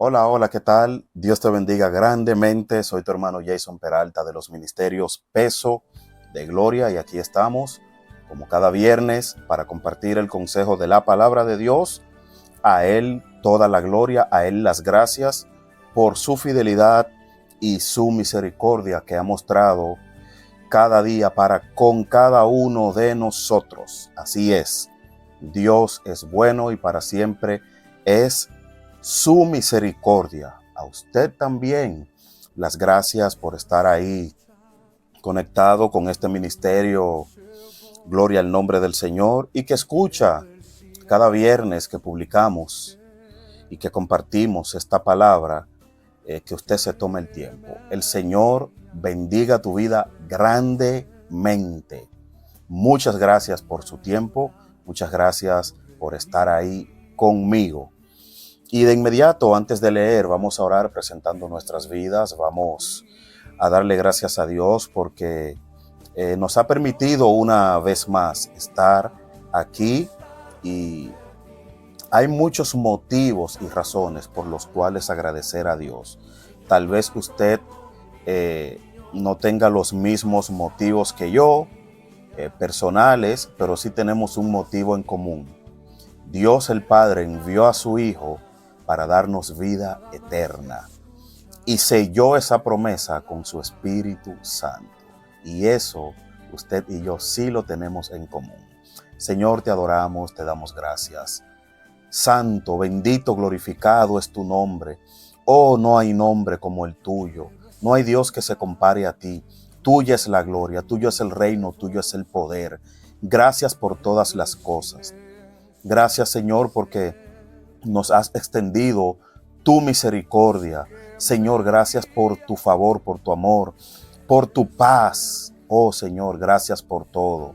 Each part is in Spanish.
Hola, hola, ¿qué tal? Dios te bendiga grandemente. Soy tu hermano Jason Peralta de los Ministerios Peso de Gloria y aquí estamos, como cada viernes, para compartir el consejo de la palabra de Dios. A Él toda la gloria, a Él las gracias por su fidelidad y su misericordia que ha mostrado cada día para con cada uno de nosotros. Así es, Dios es bueno y para siempre es su misericordia. A usted también las gracias por estar ahí conectado con este ministerio, gloria al nombre del Señor, y que escucha cada viernes que publicamos y que compartimos esta palabra, que usted se tome el tiempo. El Señor bendiga tu vida grandemente. Muchas gracias por su tiempo, muchas gracias por estar ahí conmigo. Y de inmediato, antes de leer, vamos a orar presentando nuestras vidas. Vamos a darle gracias a Dios porque nos ha permitido una vez más estar aquí, y hay muchos motivos y razones por los cuales agradecer a Dios. Tal vez usted no tenga los mismos motivos que yo, personales, pero sí tenemos un motivo en común. Dios el Padre envió a su Hijo para darnos vida eterna y selló esa promesa con su Espíritu Santo. Y eso usted y yo sí lo tenemos en común. Señor, te adoramos, te damos gracias. Santo, bendito, glorificado es tu nombre. Oh, no hay nombre como el tuyo. No hay Dios que se compare a ti. Tuya es la gloria, tuyo es el reino, tuyo es el poder. Gracias por todas las cosas. Gracias, Señor, porque nos has extendido tu misericordia. Señor, gracias por tu favor, por tu amor, por tu paz. Oh, Señor, gracias por todo.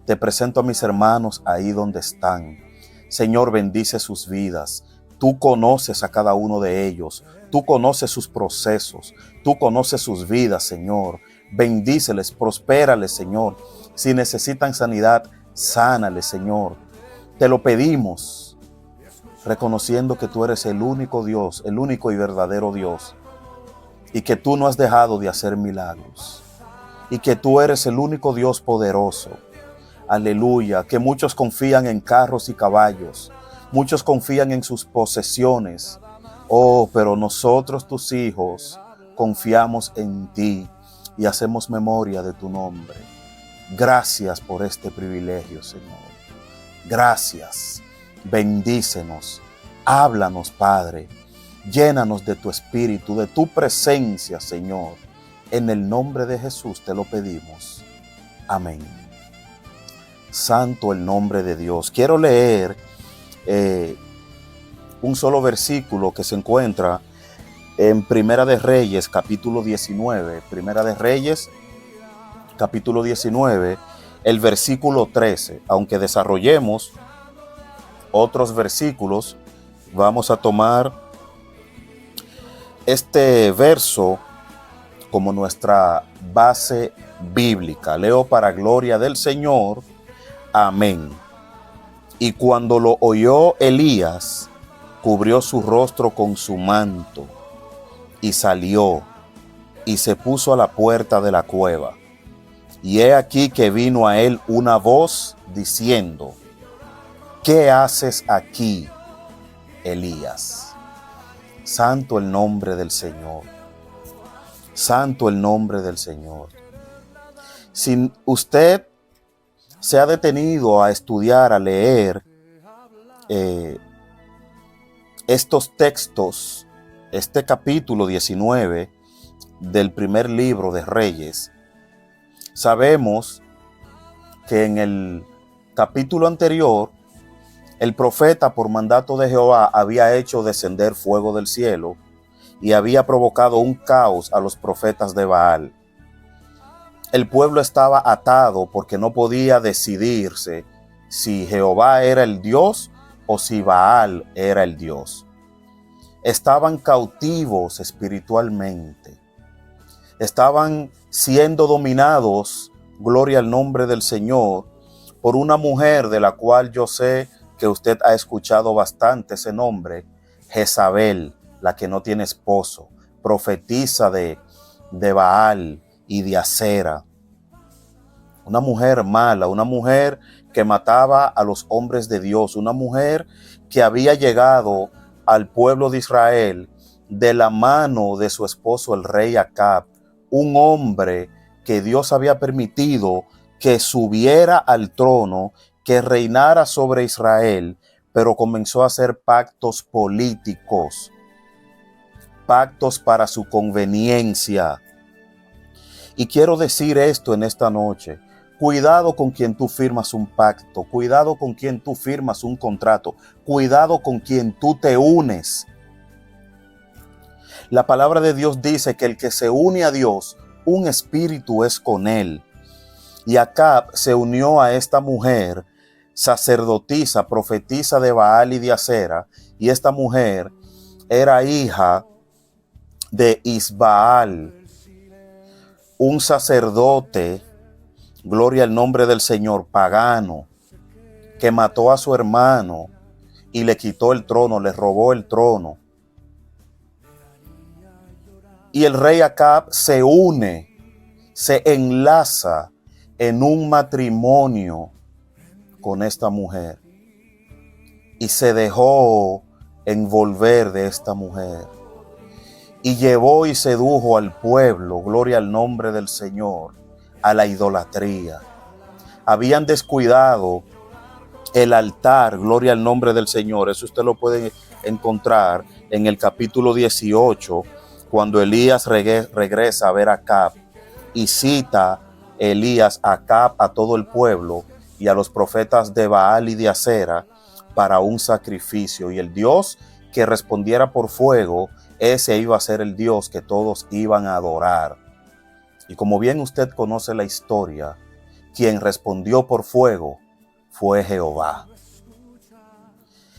Te presento a mis hermanos ahí donde están. Señor, bendice sus vidas. Tú conoces a cada uno de ellos. Tú conoces sus procesos. Tú conoces sus vidas, Señor. Bendíceles, prospérales, Señor. Si necesitan sanidad, sánales, Señor. Te lo pedimos, reconociendo que tú eres el único Dios, el único y verdadero Dios, y que tú no has dejado de hacer milagros, y que tú eres el único Dios poderoso. Aleluya, que muchos confían en carros y caballos, muchos confían en sus posesiones. Oh, pero nosotros, tus hijos, confiamos en ti y hacemos memoria de tu nombre. Gracias por este privilegio, Señor. Gracias. Bendícenos. Háblanos, Padre. Llénanos de tu espíritu, de tu presencia, Señor. En el nombre de Jesús te lo pedimos. Amén. Santo el nombre de Dios. Quiero leer un solo versículo que se encuentra en Primera de Reyes, capítulo 19. Primera de Reyes, capítulo 19, el versículo 13. Aunque desarrollemos otros versículos, vamos a tomar este verso como nuestra base bíblica. Leo para gloria del Señor. Amén. Y cuando lo oyó Elías, cubrió su rostro con su manto y salió y se puso a la puerta de la cueva. Y he aquí que vino a él una voz diciendo: ¿qué haces aquí, Elías? Santo el nombre del Señor. Santo el nombre del Señor. Si usted se ha detenido a estudiar, a leer estos textos, este capítulo 19 del primer libro de Reyes, sabemos que en el capítulo anterior, el profeta, por mandato de Jehová, había hecho descender fuego del cielo y había provocado un caos a los profetas de Baal. El pueblo estaba atado porque no podía decidirse si Jehová era el Dios o si Baal era el Dios. Estaban cautivos espiritualmente. Estaban siendo dominados, gloria al nombre del Señor, por una mujer de la cual yo sé que usted ha escuchado bastante ese nombre, Jezabel, la que no tiene esposo, profetisa de Baal y de Acera. Una mujer mala, una mujer que mataba a los hombres de Dios, una mujer que había llegado al pueblo de Israel de la mano de su esposo el rey Acab, un hombre que Dios había permitido que subiera al trono, que reinara sobre Israel, pero comenzó a hacer pactos políticos, pactos para su conveniencia. Y quiero decir esto en esta noche: cuidado con quien tú firmas un pacto, cuidado con quien tú firmas un contrato, cuidado con quien tú te unes. La palabra de Dios dice que el que se une a Dios, un espíritu es con él. Y Acab se unió a esta mujer, sacerdotisa, profetisa de Baal y de Acera, y esta mujer era hija de Isbaal, un sacerdote, gloria al nombre del Señor, pagano, que mató a su hermano y le quitó el trono, le robó el trono. Y el rey Acab se une, se enlaza en un matrimonio con esta mujer y se dejó envolver de esta mujer y llevó y sedujo al pueblo, gloria al nombre del Señor, a la idolatría. Habían descuidado el altar, gloria al nombre del Señor. Eso usted lo puede encontrar en el capítulo 18, cuando Elías regresa a ver a Acab y cita Elías a Acab a todo el pueblo y a los profetas de Baal y de Acera para un sacrificio. Y el Dios que respondiera por fuego, ese iba a ser el Dios que todos iban a adorar. Y como bien usted conoce la historia, quien respondió por fuego fue Jehová.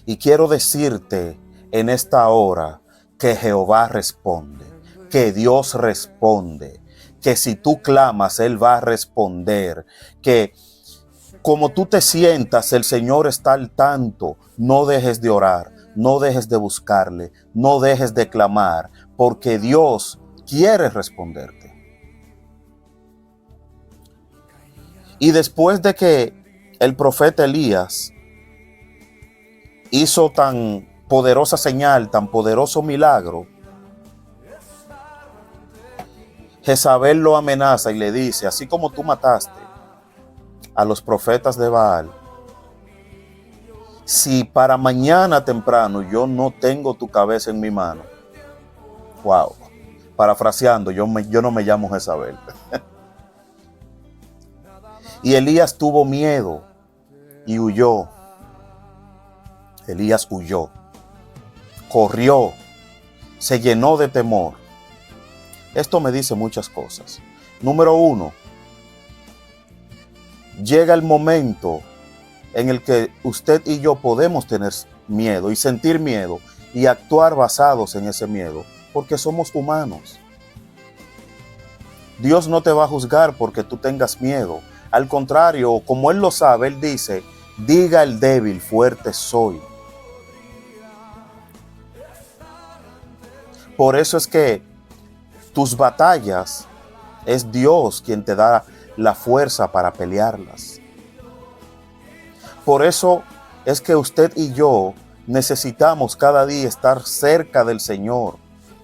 Y quiero decirte en esta hora que Jehová responde, que Dios responde, que si tú clamas, Él va a responder, que como tú te sientas, el Señor está al tanto. No dejes de orar, no dejes de buscarle, no dejes de clamar, porque Dios quiere responderte. Y después de que el profeta Elías hizo tan poderosa señal, tan poderoso milagro, Jezabel lo amenaza y le dice: así como tú mataste a los profetas de Baal, si para mañana temprano yo no tengo tu cabeza en mi mano. Wow. Parafraseando, yo no me llamo Jezabel. Y Elías tuvo miedo y huyó. Elías huyó, corrió, se llenó de temor. Esto me dice muchas cosas. Número uno, llega el momento en el que usted y yo podemos tener miedo y sentir miedo y actuar basados en ese miedo, porque somos humanos. Dios no te va a juzgar porque tú tengas miedo. Al contrario, como Él lo sabe, Él dice: diga el débil, fuerte soy. Por eso es que tus batallas es Dios quien te da la fuerza para pelearlas. Por eso es que usted y yo necesitamos cada día estar cerca del Señor,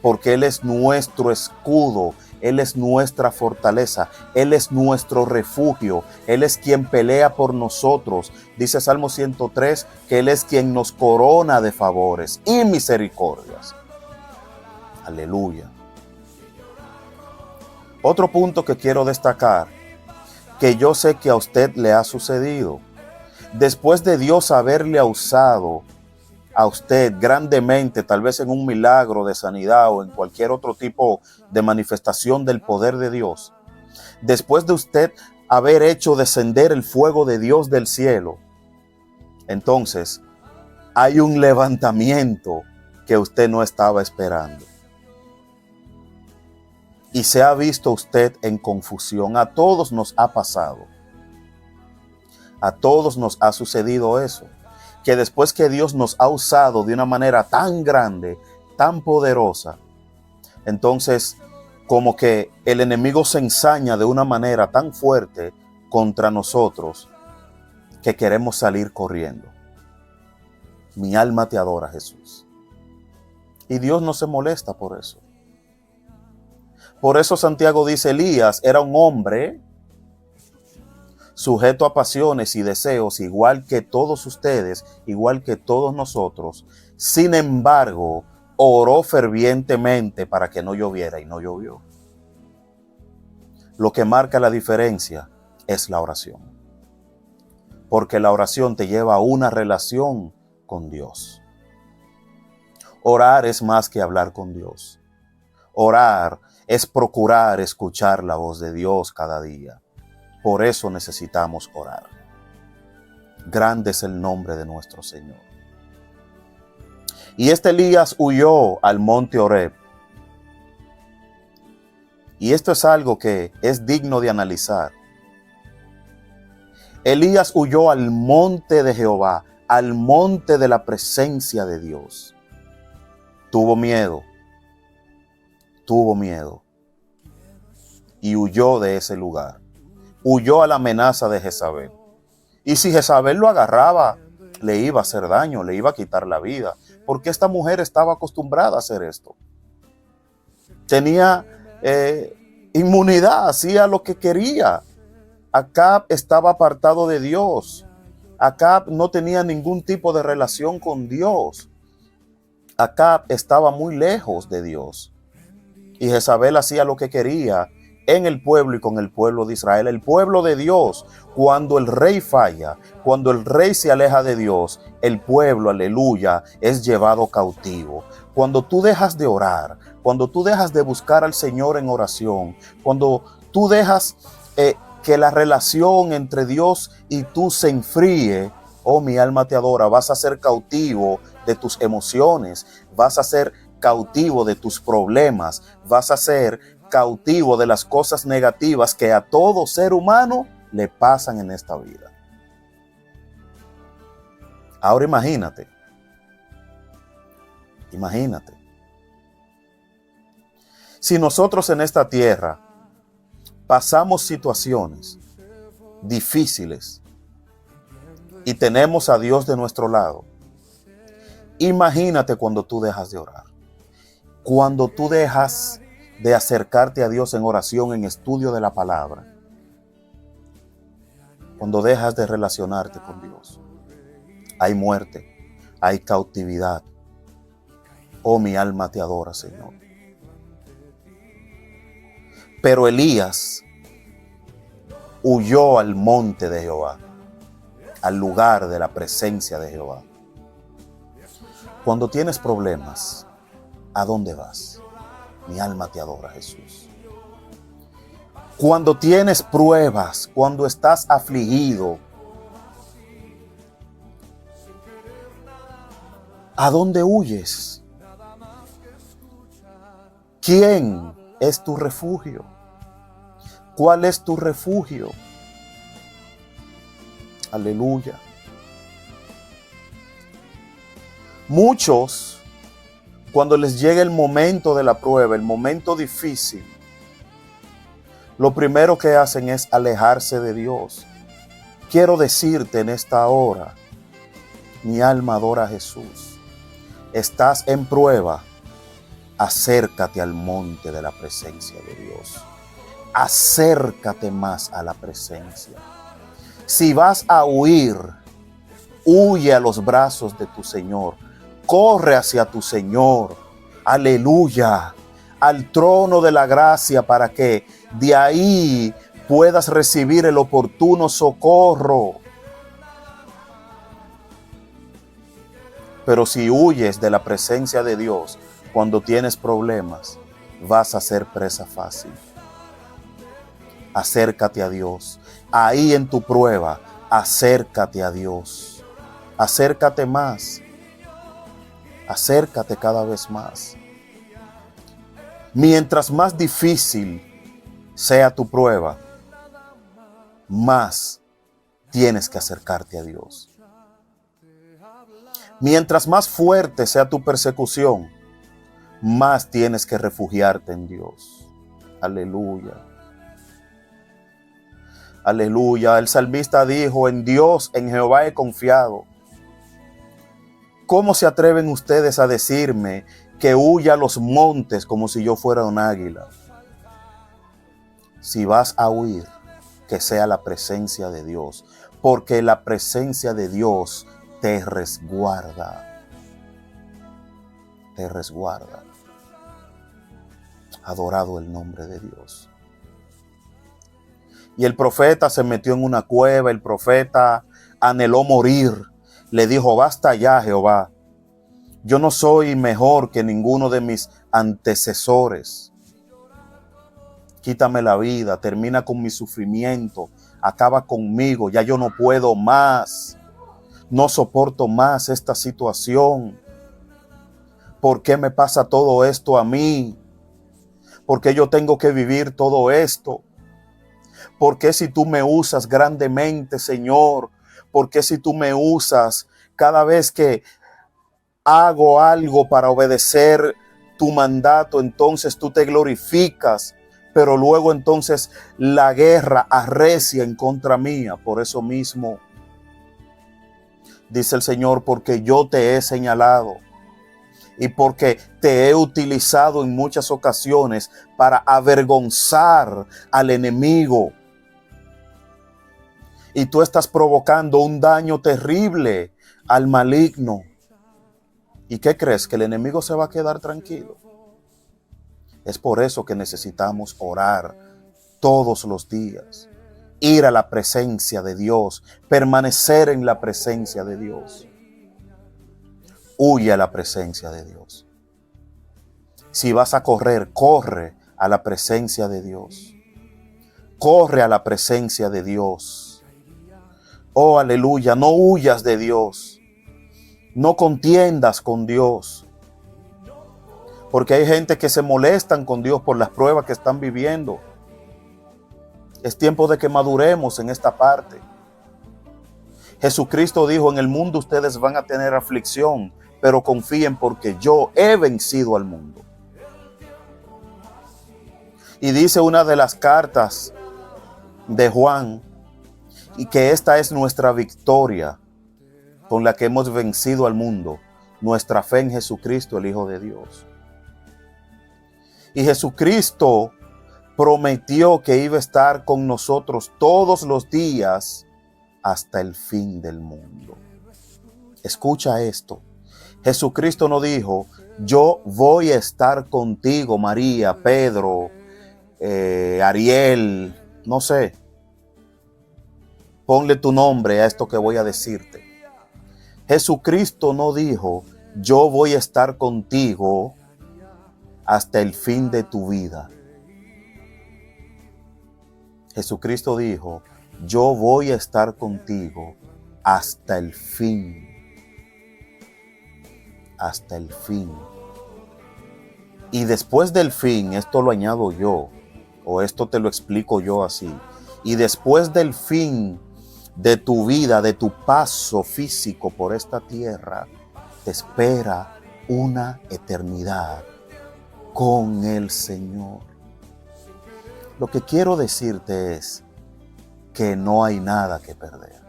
porque Él es nuestro escudo, Él es nuestra fortaleza, Él es nuestro refugio, Él es quien pelea por nosotros. Dice Salmo 103 que Él es quien nos corona de favores y misericordias. Aleluya. Otro punto que quiero destacar, que yo sé que a usted le ha sucedido. Después de Dios haberle usado a usted grandemente, tal vez en un milagro de sanidad o en cualquier otro tipo de manifestación del poder de Dios, después de usted haber hecho descender el fuego de Dios del cielo, entonces hay un levantamiento que usted no estaba esperando. Y se ha visto usted en confusión. A todos nos ha pasado. A todos nos ha sucedido eso. Que después que Dios nos ha usado de una manera tan grande, tan poderosa, entonces como que el enemigo se ensaña de una manera tan fuerte contra nosotros que queremos salir corriendo. Mi alma te adora, Jesús. Y Dios no se molesta por eso. Por eso Santiago dice, Elías era un hombre sujeto a pasiones y deseos, igual que todos ustedes, igual que todos nosotros. Sin embargo, oró fervientemente para que no lloviera y no llovió. Lo que marca la diferencia es la oración. Porque la oración te lleva a una relación con Dios. Orar es más que hablar con Dios. Orar es procurar escuchar la voz de Dios cada día. Por eso necesitamos orar. Grande es el nombre de nuestro Señor. Y este Elías huyó al monte Horeb. Y esto es algo que es digno de analizar. Elías huyó al monte de Jehová, al monte de la presencia de Dios. Tuvo miedo. Y huyó de ese lugar. Huyó a la amenaza de Jezabel. Y si Jezabel lo agarraba, le iba a hacer daño, le iba a quitar la vida. Porque esta mujer estaba acostumbrada a hacer esto. Tenía inmunidad, hacía lo que quería. Acab estaba apartado de Dios. Acab no tenía ningún tipo de relación con Dios. Acab estaba muy lejos de Dios. Y Jezabel hacía lo que quería en el pueblo y con el pueblo de Israel. El pueblo de Dios, cuando el rey falla, cuando el rey se aleja de Dios, el pueblo, aleluya, es llevado cautivo. Cuando tú dejas de orar, cuando tú dejas de buscar al Señor en oración, cuando tú dejas que la relación entre Dios y tú se enfríe, oh, mi alma te adora, vas a ser cautivo de tus emociones, vas a ser cautivo de tus problemas, vas a ser cautivo de las cosas negativas que a todo ser humano le pasan en esta vida. Ahora imagínate, si nosotros en esta tierra pasamos situaciones difíciles y tenemos a Dios de nuestro lado, imagínate cuando tú dejas de orar, cuando tú dejas de acercarte a Dios en oración, en estudio de la palabra, cuando dejas de relacionarte con Dios. Hay muerte, hay cautividad. Oh, mi alma te adora, Señor. Pero Elías huyó al monte de Jehová, al lugar de la presencia de Jehová. Cuando tienes problemas, ¿a dónde vas? Mi alma te adora, Jesús. Cuando tienes pruebas, cuando estás afligido, ¿a dónde huyes? ¿Quién es tu refugio? ¿Cuál es tu refugio? Aleluya. Muchos, cuando les llega el momento de la prueba, el momento difícil, lo primero que hacen es alejarse de Dios. Quiero decirte en esta hora, mi alma adora a Jesús. Estás en prueba, acércate al monte de la presencia de Dios. Acércate más a la presencia. Si vas a huir, huye a los brazos de tu Señor. Corre hacia tu Señor. Aleluya. Al trono de la gracia para que de ahí puedas recibir el oportuno socorro. Pero si huyes de la presencia de Dios cuando tienes problemas, vas a ser presa fácil. Acércate a Dios. Ahí en tu prueba, acércate a Dios. Acércate más. Acércate cada vez más. Mientras más difícil sea tu prueba, más tienes que acercarte a Dios. Mientras más fuerte sea tu persecución, más tienes que refugiarte en Dios. Aleluya. Aleluya. El salmista dijo, en Dios, en Jehová he confiado. ¿Cómo se atreven ustedes a decirme que huya a los montes como si yo fuera un águila? Si vas a huir, que sea la presencia de Dios, porque la presencia de Dios te resguarda. Te resguarda. Adorado el nombre de Dios. Y el profeta se metió en una cueva, el profeta anheló morir. Le dijo, basta ya, Jehová. Yo no soy mejor que ninguno de mis antecesores. Quítame la vida, termina con mi sufrimiento, acaba conmigo, ya yo no puedo más. No soporto más esta situación. ¿Por qué me pasa todo esto a mí? ¿Por qué yo tengo que vivir todo esto? ¿Por qué si tú me usas grandemente, Señor? ¿Por qué si tú me usas cada vez que hago algo para obedecer tu mandato, entonces tú te glorificas, pero luego entonces la guerra arrecia en contra mía? Por eso mismo, dice el Señor, porque yo te he señalado y porque te he utilizado en muchas ocasiones para avergonzar al enemigo. Y tú estás provocando un daño terrible al maligno. ¿Y qué crees? ¿Que el enemigo se va a quedar tranquilo? Es por eso que necesitamos orar todos los días. Ir a la presencia de Dios. Permanecer en la presencia de Dios. Huye a la presencia de Dios. Si vas a correr, corre a la presencia de Dios. Corre a la presencia de Dios. Oh, aleluya, no huyas de Dios. No contiendas con Dios. Porque hay gente que se molestan con Dios por las pruebas que están viviendo. Es tiempo de que maduremos en esta parte. Jesucristo dijo, en el mundo ustedes van a tener aflicción, pero confíen porque yo he vencido al mundo. Y dice una de las cartas de Juan, y que esta es nuestra victoria con la que hemos vencido al mundo, nuestra fe en Jesucristo, el Hijo de Dios. Y Jesucristo prometió que iba a estar con nosotros todos los días hasta el fin del mundo. Escucha esto. Jesucristo no dijo, yo voy a estar contigo, María, Pedro, Ariel, no sé. Ponle tu nombre a esto que voy a decirte. Jesucristo no dijo, yo voy a estar contigo hasta el fin de tu vida. Jesucristo dijo, yo voy a estar contigo hasta el fin. Hasta el fin. Y después del fin, esto lo añado yo, o esto te lo explico yo así. Y después del fin de tu vida, de tu paso físico por esta tierra, te espera una eternidad con el Señor. Lo que quiero decirte es que no hay nada que perder,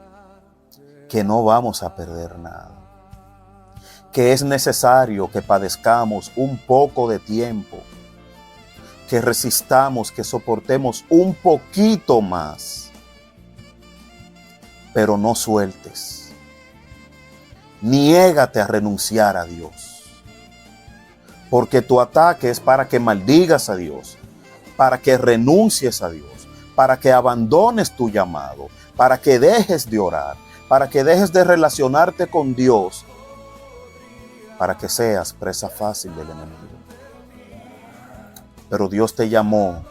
que no vamos a perder nada, que es necesario que padezcamos un poco de tiempo, que resistamos, que soportemos un poquito más, pero no sueltes. Niégate a renunciar a Dios, porque tu ataque es para que maldigas a Dios, para que renuncies a Dios, para que abandones tu llamado, para que dejes de orar, para que dejes de relacionarte con Dios, para que seas presa fácil del enemigo. Pero Dios te llamó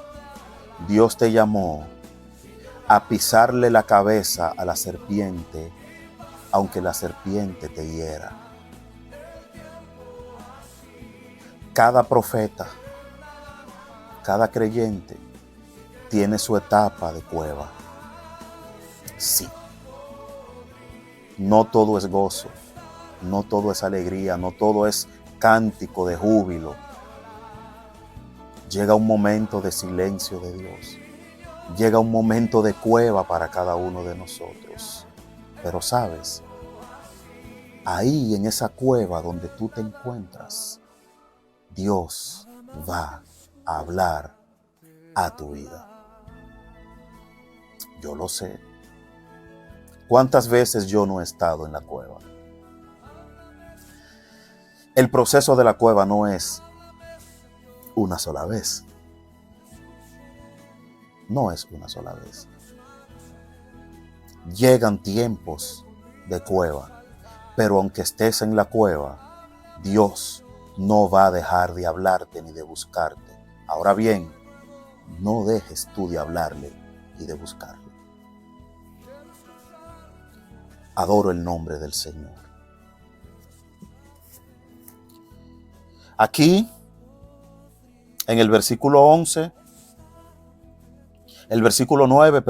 a pisarle la cabeza a la serpiente, aunque la serpiente te hiera. Cada profeta, cada creyente tiene su etapa de prueba. Sí. No todo es gozo, no todo es alegría, no todo es cántico de júbilo. llega un momento de silencio de Dios. Llega un momento de cueva para cada uno de nosotros. Pero sabes, ahí en esa cueva donde tú te encuentras, Dios va a hablar a tu vida. Yo lo sé. ¿Cuántas veces yo no he estado en la cueva? El proceso de la cueva no es una sola vez. No es una sola vez. Llegan tiempos de cueva, pero aunque estés en la cueva, Dios no va a dejar de hablarte ni de buscarte. Ahora bien, no dejes tú de hablarle y de buscarle. Adoro el nombre del Señor. Aquí, en el versículo 11, el versículo 9,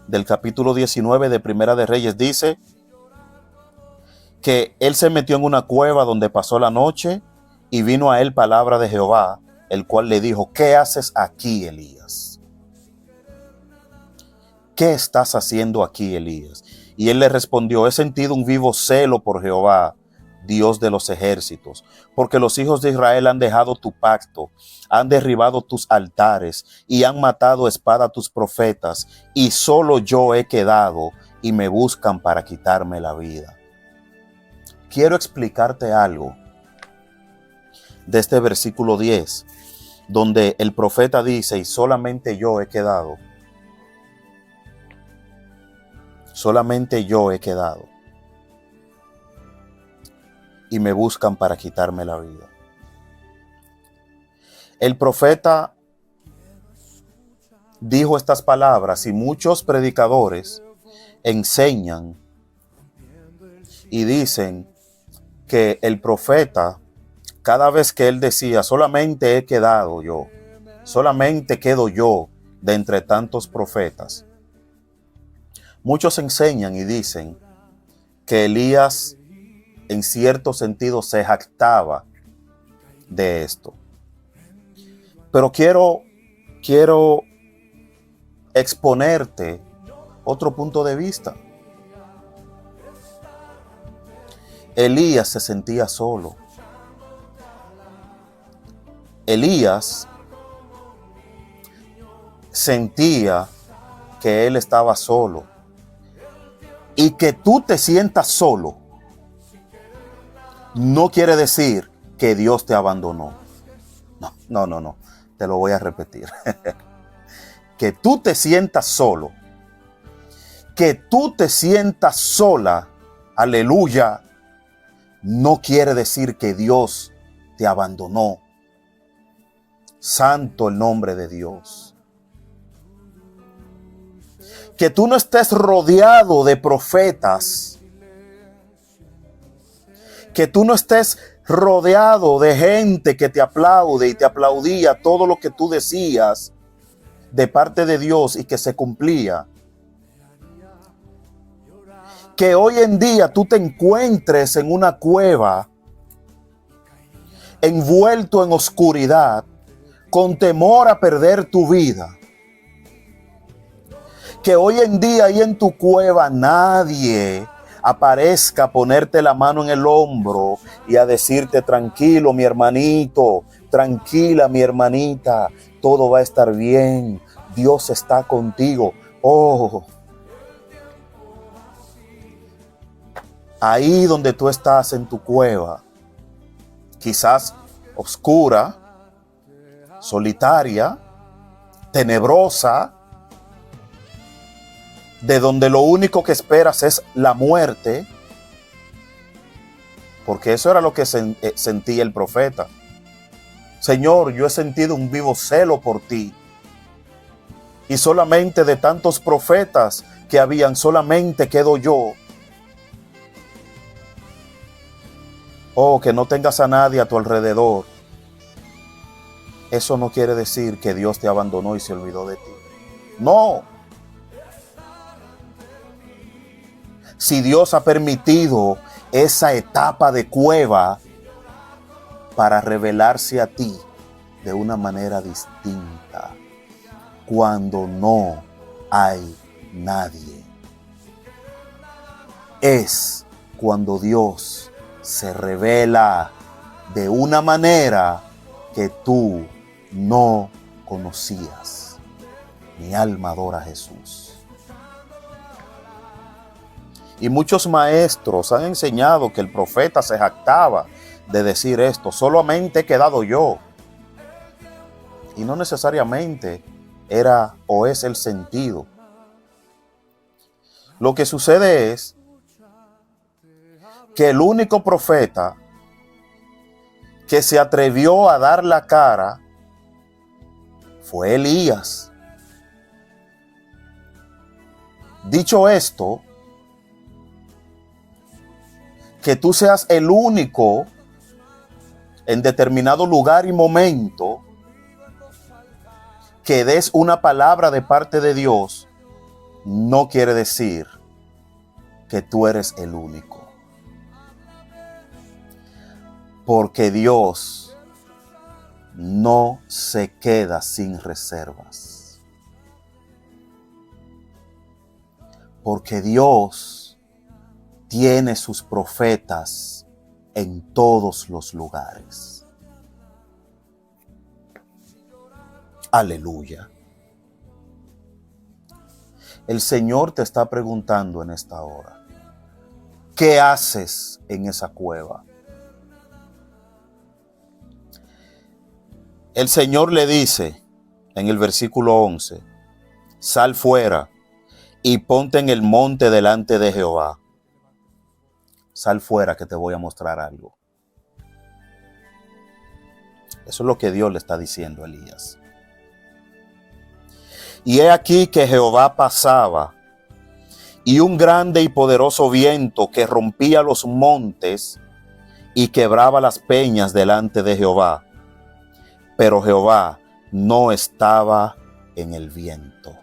del capítulo 19 de Primera de Reyes dice que él se metió en una cueva donde pasó la noche y vino a él palabra de Jehová, el cual le dijo: ¿qué haces aquí, Elías? ¿Qué estás haciendo aquí, Elías? Y él le respondió: he sentido un vivo celo por Jehová, Dios de los ejércitos, porque los hijos de Israel han dejado tu pacto, han derribado tus altares y han matado a espada a tus profetas, y solo yo he quedado y me buscan para quitarme la vida. Quiero explicarte algo de este versículo 10, donde el profeta dice: y solamente yo he quedado. Solamente yo he quedado. Y me buscan para quitarme la vida. El profeta dijo estas palabras y muchos predicadores enseñan y dicen que el profeta, cada vez que él decía: solamente he quedado yo, solamente quedo yo de entre tantos profetas, muchos enseñan y dicen que Elías en cierto sentido se jactaba de esto. Pero quiero exponerte otro punto de vista. Elías se sentía solo. Elías sentía que él estaba solo. Y que tú te sientas solo no quiere decir que Dios te abandonó. No. Te lo voy a repetir. Que tú te sientas solo, que tú te sientas sola, aleluya, no quiere decir que Dios te abandonó. Santo el nombre de Dios. Que tú no estés rodeado de profetas, que tú no estés rodeado de gente que te aplaude y te aplaudía todo lo que tú decías de parte de Dios y que se cumplía. Que hoy en día tú te encuentres en una cueva, envuelto en oscuridad, con temor a perder tu vida. Que hoy en día ahí en tu cueva nadie aparezca a ponerte la mano en el hombro y a decirte: tranquilo mi hermanito, tranquila mi hermanita, todo va a estar bien, Dios está contigo. Oh, ahí donde tú estás en tu cueva, quizás oscura, solitaria, tenebrosa, de donde lo único que esperas es la muerte, porque eso era lo que sentía el profeta. Señor, yo he sentido un vivo celo por ti, y solamente de tantos profetas que habían, solamente quedo yo. Oh, que no tengas a nadie a tu alrededor. Eso no quiere decir que Dios te abandonó y se olvidó de ti. No. Si Dios ha permitido esa etapa de cueva para revelarse a ti, de una manera distinta cuando no hay nadie. Es cuando Dios se revela de una manera que tú no conocías. Mi alma adora a Jesús. Y muchos maestros han enseñado que el profeta se jactaba de decir esto: solamente he quedado yo. Y no necesariamente era o es el sentido. Lo que sucede es que el único profeta que se atrevió a dar la cara fue Elías. Dicho esto, que tú seas el único en determinado lugar y momento que des una palabra de parte de Dios, no quiere decir que tú eres el único. Porque Dios no se queda sin reservas. Porque Dios tiene sus profetas en todos los lugares. Aleluya. El Señor te está preguntando en esta hora: ¿qué haces en esa cueva? El Señor le dice en el versículo 11: sal fuera y ponte en el monte delante de Jehová. Sal fuera que te voy a mostrar algo. Eso es lo que Dios le está diciendo a Elías. Y he aquí que Jehová pasaba, y un grande y poderoso viento que rompía los montes y quebraba las peñas delante de Jehová. Pero Jehová no estaba en el viento.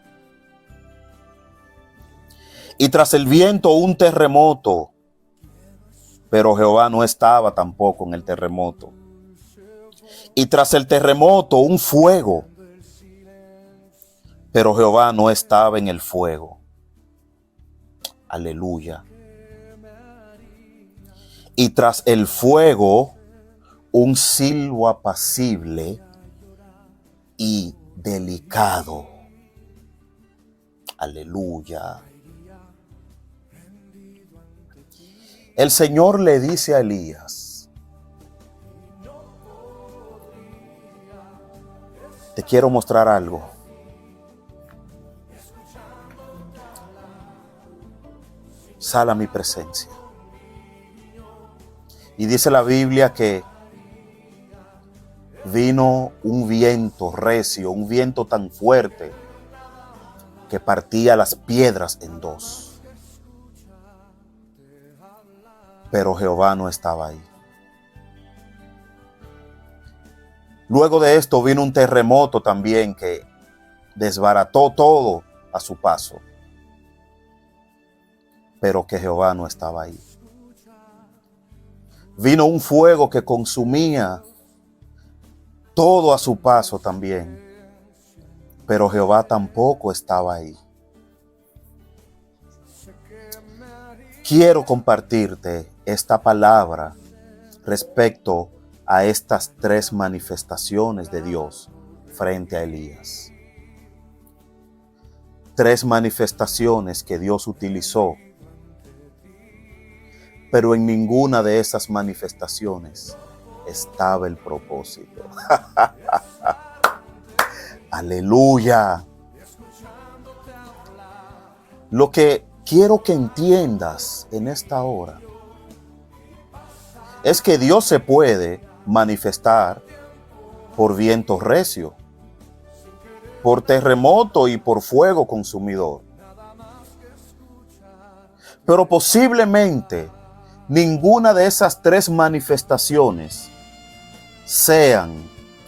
Y tras el viento un terremoto, pero Jehová no estaba tampoco en el terremoto. Y tras el terremoto un fuego, pero Jehová no estaba en el fuego. Aleluya. Y tras el fuego un silbo apacible y delicado. Aleluya. El Señor le dice a Elías: te quiero mostrar algo. Sal a mi presencia. Y dice la Biblia que vino un viento recio, un viento tan fuerte que partía las piedras en dos. Pero Jehová no estaba ahí. Luego de esto vino un terremoto también que desbarató todo a su paso. Pero que Jehová no estaba ahí. Vino un fuego que consumía todo a su paso también. Pero Jehová tampoco estaba ahí. Quiero compartirte esta palabra respecto a estas tres manifestaciones de Dios frente a Elías. Tres manifestaciones que Dios utilizó, pero en ninguna de esas manifestaciones estaba el propósito. Aleluya. Lo que quiero que entiendas en esta hora es que Dios se puede manifestar por viento recio, por terremoto y por fuego consumidor. Pero posiblemente ninguna de esas tres manifestaciones sean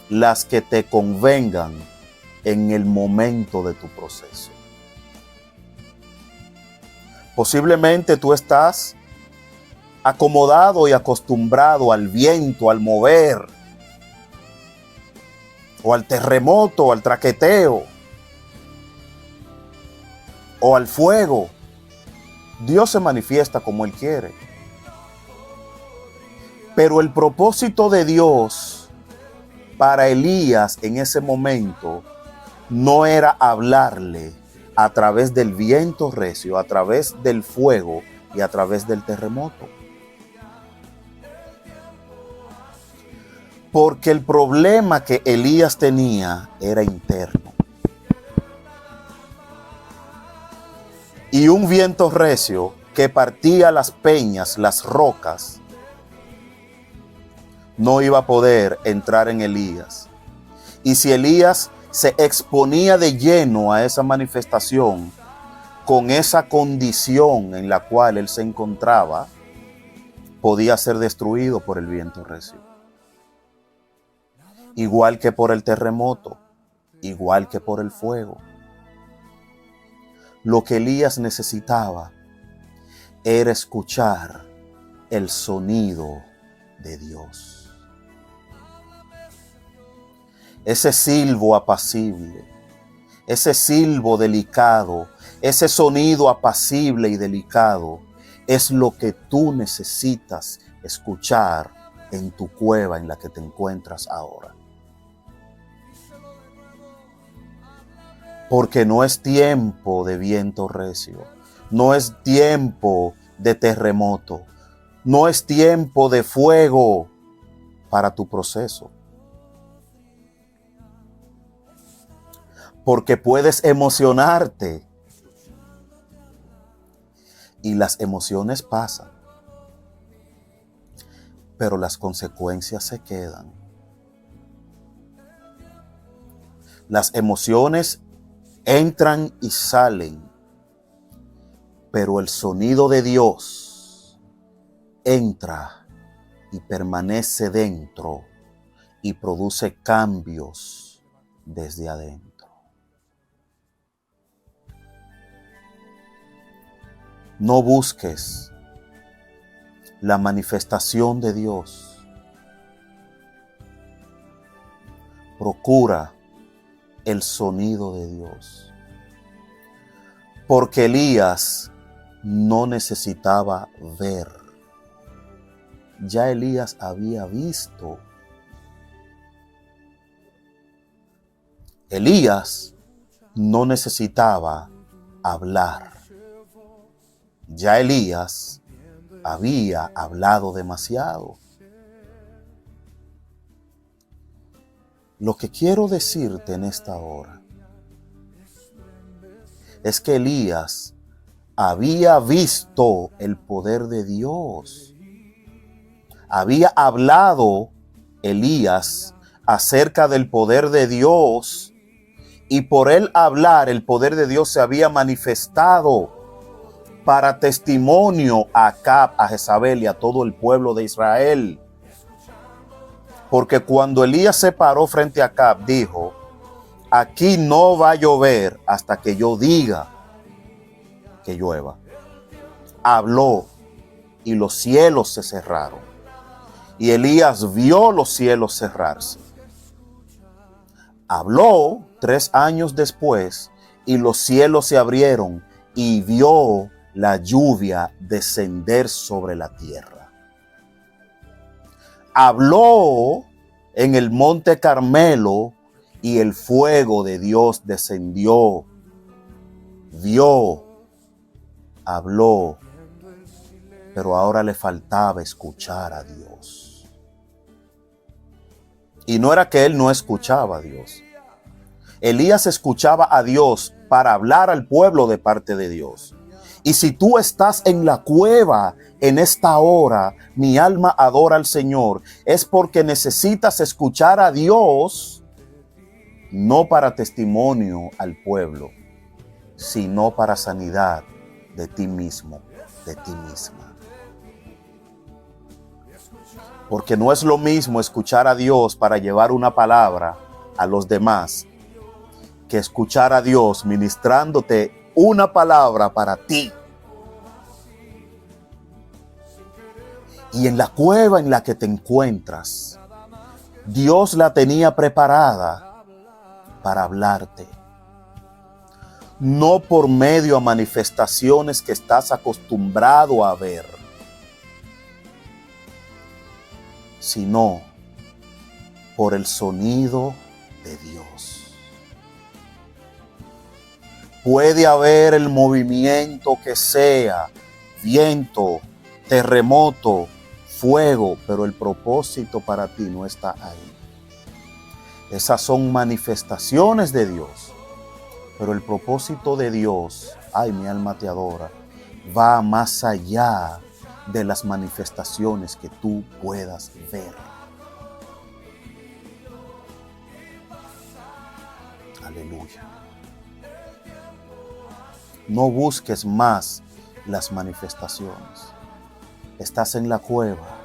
las que te convengan en el momento de tu proceso. Posiblemente tú estás acomodado y acostumbrado al viento, al mover, o al terremoto, o al traqueteo, o al fuego. Dios se manifiesta como Él quiere. Pero el propósito de Dios para Elías en ese momento no era hablarle a través del viento recio, a través del fuego y a través del terremoto. Porque el problema que Elías tenía era interno. Y un viento recio que partía las peñas, las rocas, no iba a poder entrar en Elías. Y si Elías se exponía de lleno a esa manifestación, con esa condición en la cual él se encontraba, podía ser destruido por el viento recio. Igual que por el terremoto, igual que por el fuego. Lo que Elías necesitaba era escuchar el sonido de Dios. Ese silbo apacible, ese silbo delicado, ese sonido apacible y delicado es lo que tú necesitas escuchar en tu cueva en la que te encuentras ahora. Porque no es tiempo de viento recio, no es tiempo de terremoto, no es tiempo de fuego para tu proceso. Porque puedes emocionarte y las emociones pasan, pero las consecuencias se quedan. Las emociones entran y salen, pero el sonido de Dios entra y permanece dentro y produce cambios desde adentro. No busques la manifestación de Dios. Procura el sonido de Dios. Porque Elías no necesitaba ver. Ya Elías había visto. Elías no necesitaba hablar. Ya Elías había hablado demasiado. Lo que quiero decirte en esta hora es que Elías había visto el poder de Dios. Había hablado Elías acerca del poder de Dios y por él hablar el poder de Dios se había manifestado para testimonio a Acab, a Jezabel y a todo el pueblo de Israel. Porque cuando Elías se paró frente a Acab, dijo: aquí no va a llover hasta que yo diga que llueva. Habló y los cielos se cerraron. Y Elías vio los cielos cerrarse. Habló 3 años después y los cielos se abrieron y vio la lluvia descender sobre la tierra. Habló en el monte Carmelo y el fuego de Dios descendió. Vio, habló, pero ahora le faltaba escuchar a Dios. Y no era que él no escuchaba a Dios. Elías escuchaba a Dios para hablar al pueblo de parte de Dios. Y si tú estás en la cueva en esta hora, mi alma adora al Señor, es porque necesitas escuchar a Dios, no para testimonio al pueblo, sino para sanidad de ti mismo, de ti misma. Porque no es lo mismo escuchar a Dios para llevar una palabra a los demás que escuchar a Dios ministrándote una palabra para ti. Y en la cueva en la que te encuentras, Dios la tenía preparada para hablarte. No por medio a manifestaciones que estás acostumbrado a ver, sino por el sonido de Dios. Puede haber el movimiento que sea, viento, terremoto, fuego, pero el propósito para ti no está ahí. Esas son manifestaciones de Dios, pero el propósito de Dios, ay, mi alma te adora, va más allá de las manifestaciones que tú puedas ver. Aleluya. No busques más las manifestaciones. Estás en la cueva.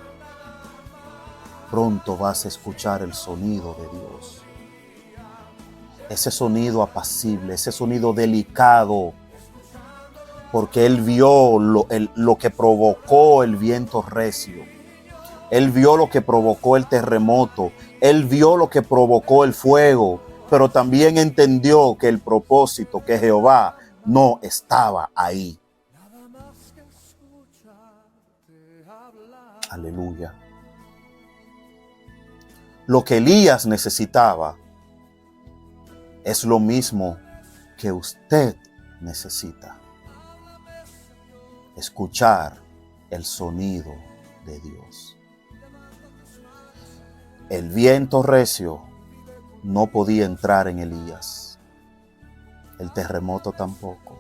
Pronto vas a escuchar el sonido de Dios. Ese sonido apacible, ese sonido delicado, porque Él vio lo que provocó el viento recio. Él vio lo que provocó el terremoto. Él vio lo que provocó el fuego, pero también entendió que el propósito, que Jehová no estaba ahí. Aleluya. Lo que Elías necesitaba es lo mismo que usted necesita. Escuchar el sonido de Dios. El viento recio no podía entrar en Elías. El terremoto tampoco.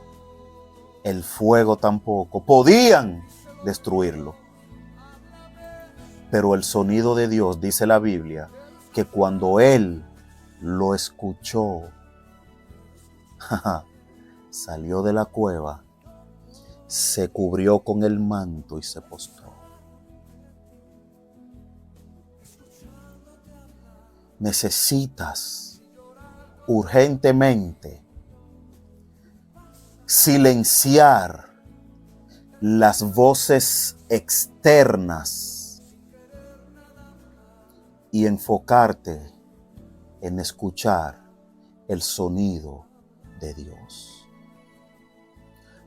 El fuego tampoco. Podían destruirlo. Pero el sonido de Dios, dice la Biblia, que cuando él lo escuchó, salió de la cueva, se cubrió con el manto y se postró. Necesitas urgentemente silenciar las voces externas y enfocarte en escuchar el sonido de Dios.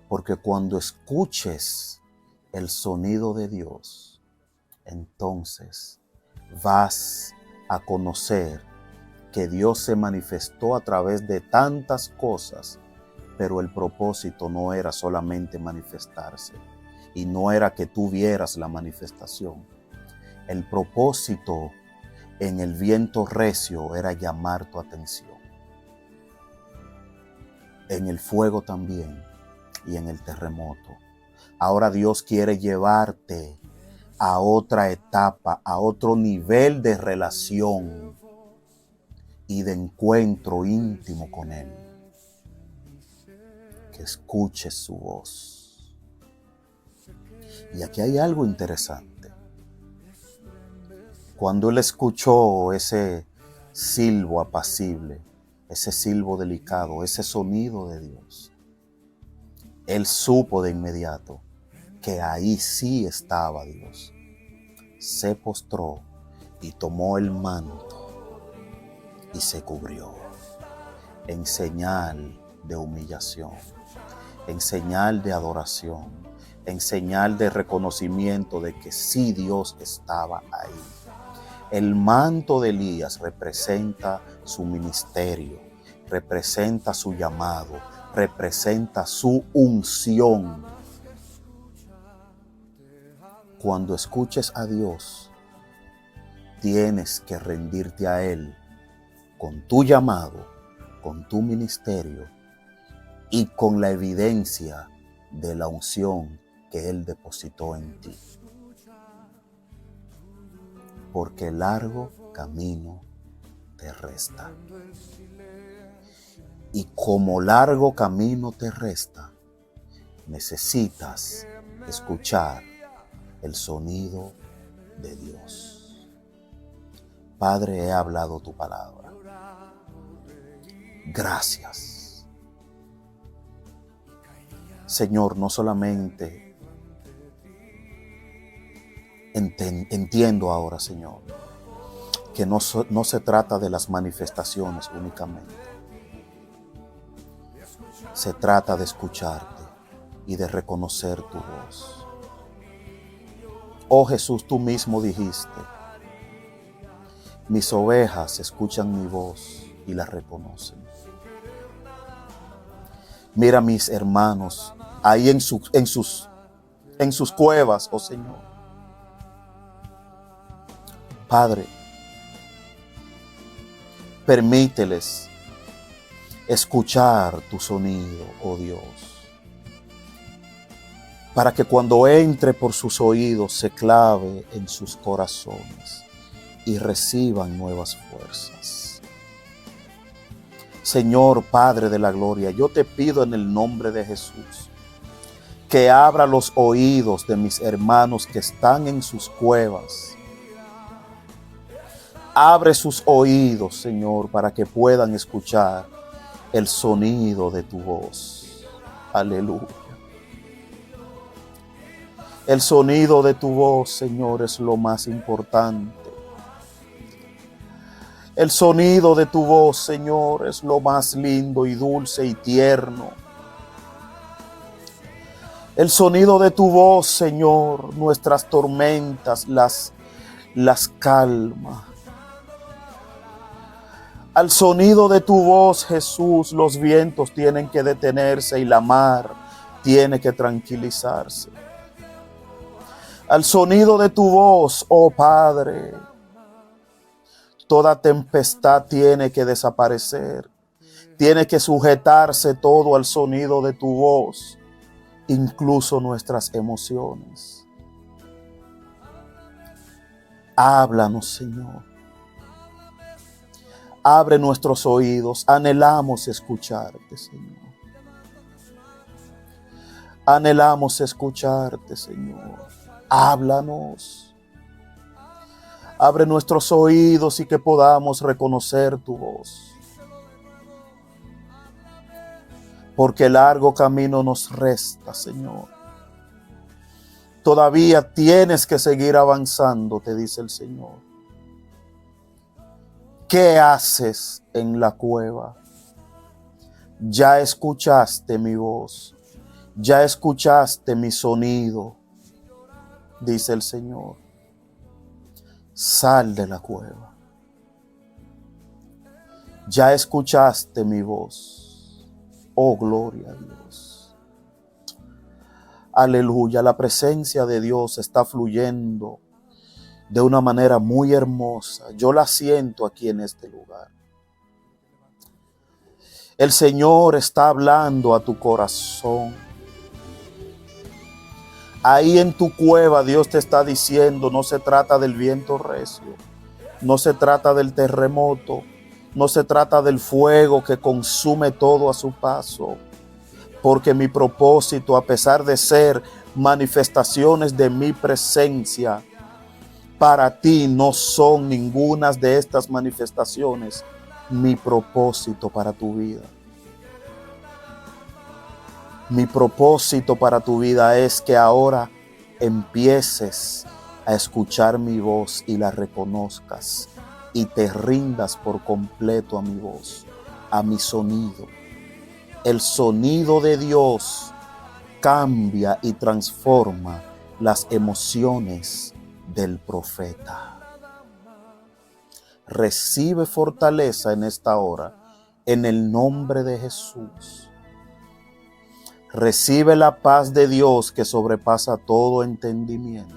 Porque cuando escuches el sonido de Dios, entonces vas a conocer que Dios se manifestó a través de tantas cosas, pero el propósito no era solamente manifestarse y no era que tú vieras la manifestación. El propósito en el viento recio era llamar tu atención. En el fuego también y en el terremoto. Ahora Dios quiere llevarte a otra etapa, a otro nivel de relación y de encuentro íntimo con Él. Que escuches su voz. Y aquí hay algo interesante. Cuando él escuchó ese silbo apacible, ese silbo delicado, ese sonido de Dios, él supo de inmediato que ahí sí estaba Dios. Se postró y tomó el manto y se cubrió en señal de humillación, en señal de adoración, en señal de reconocimiento de que sí Dios estaba ahí. El manto de Elías representa su ministerio, representa su llamado, representa su unción. Cuando escuches a Dios, tienes que rendirte a Él con tu llamado, con tu ministerio y con la evidencia de la unción que Él depositó en ti. Porque largo camino te resta. Y como largo camino te resta, necesitas escuchar el sonido de Dios. Padre, he hablado tu palabra. Gracias. Señor, no solamente entiendo ahora, Señor, que no se trata de las manifestaciones únicamente, Se trata de escucharte y de reconocer tu voz. Oh Jesús, tú mismo dijiste: mis ovejas escuchan mi voz y la reconocen. Mira a mis hermanos ahí en sus cuevas, oh Señor. Padre, permíteles escuchar tu sonido, oh Dios, para que cuando entre por sus oídos se clave en sus corazones y reciban nuevas fuerzas. Señor Padre de la gloria, yo te pido en el nombre de Jesús que abra los oídos de mis hermanos que están en sus cuevas. Abre sus oídos, Señor, para que puedan escuchar el sonido de tu voz. Aleluya. El sonido de tu voz, Señor, es lo más importante. El sonido de tu voz, Señor, es lo más lindo y dulce y tierno. El sonido de tu voz, Señor, nuestras tormentas las calma. Al sonido de tu voz, Jesús, los vientos tienen que detenerse y la mar tiene que tranquilizarse. Al sonido de tu voz, oh Padre, toda tempestad tiene que desaparecer. Tiene que sujetarse todo al sonido de tu voz, incluso nuestras emociones. Háblanos, Señor. Abre nuestros oídos. Anhelamos escucharte, Señor. Anhelamos escucharte, Señor. Háblanos. Abre nuestros oídos y que podamos reconocer tu voz. Porque largo camino nos resta, Señor. Todavía tienes que seguir avanzando, te dice el Señor. ¿Qué haces en la cueva? Ya escuchaste mi voz. Ya escuchaste mi sonido, dice el Señor. Sal de la cueva. Ya escuchaste mi voz. Oh, gloria a Dios. Aleluya, la presencia de Dios está fluyendo de una manera muy hermosa. Yo la siento aquí en este lugar. El Señor está hablando a tu corazón. Ahí en tu cueva Dios te está diciendo, no se trata del viento recio, no se trata del terremoto, no se trata del fuego que consume todo a su paso, porque mi propósito, a pesar de ser manifestaciones de mi presencia, para ti no son ninguna de estas manifestaciones mi propósito para tu vida. Mi propósito para tu vida es que ahora empieces a escuchar mi voz y la reconozcas y te rindas por completo a mi voz, a mi sonido. El sonido de Dios cambia y transforma las emociones del profeta. Recibe fortaleza en esta hora, en el nombre de Jesús. Recibe la paz de Dios que sobrepasa todo entendimiento.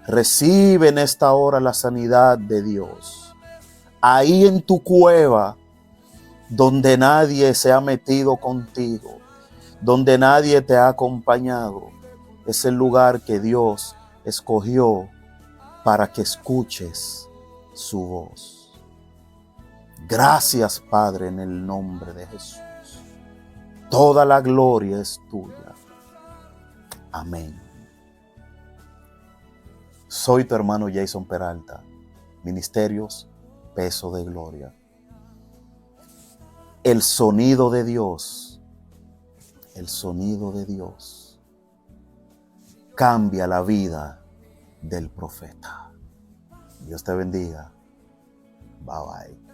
Recibe en esta hora la sanidad de Dios. Ahí en tu cueva, donde nadie se ha metido contigo, donde nadie te ha acompañado, es el lugar que Dios escogió para que escuches su voz. Gracias, Padre, en el nombre de Jesús. Toda la gloria es tuya. Amén. Soy tu hermano Jason Peralta, Ministerios Peso de Gloria. El sonido de Dios cambia la vida del profeta. Dios te bendiga. Bye bye.